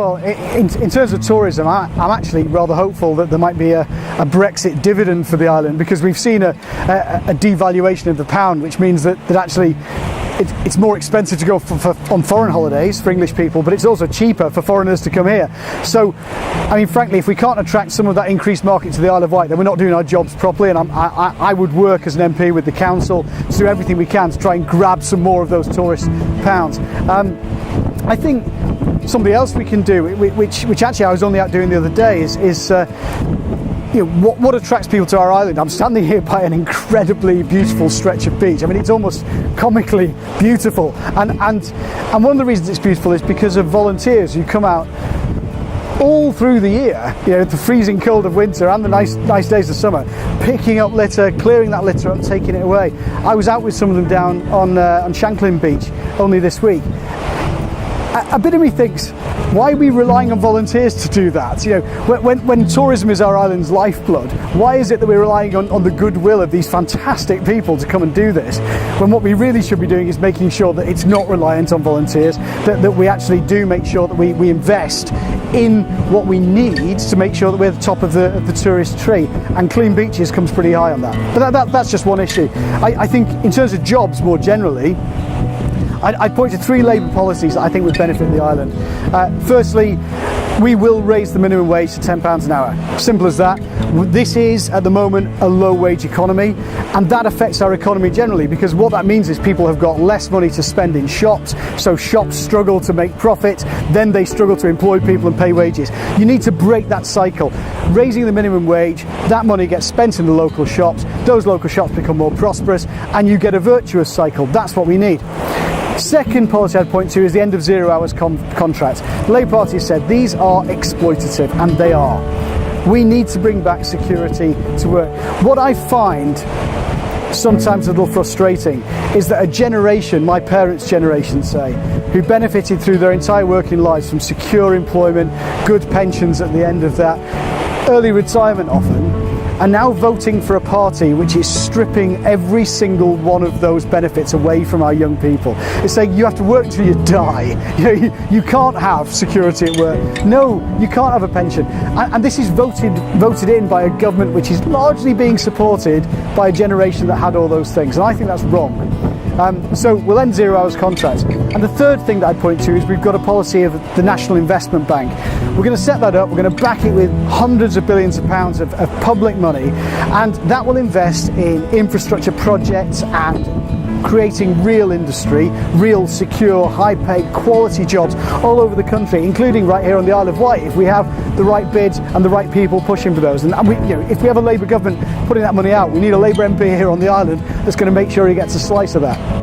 Well, in terms of tourism, I'm actually rather hopeful that there might be a Brexit dividend for the island, because we've seen a devaluation of the pound, which means that actually it's more expensive to go on foreign holidays for English people, but it's also cheaper for foreigners to come here. So, I mean, frankly, if we can't attract some of that increased market to the Isle of Wight, then we're not doing our jobs properly, and I would work as an MP with the council to do everything we can to try and grab some more of those tourist pounds. I think something else we can do, which actually I was only out doing the other day, is you know, what attracts people to our island. I'm standing here by an incredibly beautiful stretch of beach. I mean, it's almost comically beautiful, and one of the reasons it's beautiful is because of volunteers who come out all through the year, you know, the freezing cold of winter and the nice days of summer, picking up litter, clearing that litter up, taking it away. I was out with some of them down on Shanklin Beach only this week. A bit of me thinks, why are we relying on volunteers to do that? You know, when tourism is our island's lifeblood, why is it that we're relying on the goodwill of these fantastic people to come and do this, when what we really should be doing is making sure that it's not reliant on volunteers, that we actually do make sure that we invest in what we need to make sure that we're at the top of the tourist tree, and clean beaches comes pretty high on that. But that's just one issue. I think in terms of jobs more generally, I'd point to 3 Labour policies that I think would benefit the island. Firstly, we will raise the minimum wage to £10 an hour. Simple as that. This is, at the moment, a low-wage economy, and that affects our economy generally, because what that means is people have got less money to spend in shops, so shops struggle to make profit, then they struggle to employ people and pay wages. You need to break that cycle. Raising the minimum wage, that money gets spent in the local shops, those local shops become more prosperous, and you get a virtuous cycle. That's what we need. Second policy I'd point to is the end of 0 hours contracts. The Labour Party has said these are exploitative, and they are. We need to bring back security to work. What I find sometimes a little frustrating is that a generation, my parents' generation say, who benefited through their entire working lives from secure employment, good pensions at the end of that, early retirement often, are now voting for a party which is stripping every single one of those benefits away from our young people. It's saying you have to work till you die. You can't have security at work. No, you can't have a pension. And this is voted in by a government which is largely being supported by a generation that had all those things. And I think that's wrong. So we'll end 0 hours contracts. And the third thing that I'd point to is we've got a policy of the National Investment Bank. We're going to set that up, we're going to back it with hundreds of billions of pounds of public money, and that will invest in infrastructure projects and creating real industry, real secure, high-paid, quality jobs all over the country, including right here on the Isle of Wight, if we have the right bids and the right people pushing for those. And we, you know, if we have a Labour government putting that money out, we need a Labour MP here on the island that's going to make sure he gets a slice of that.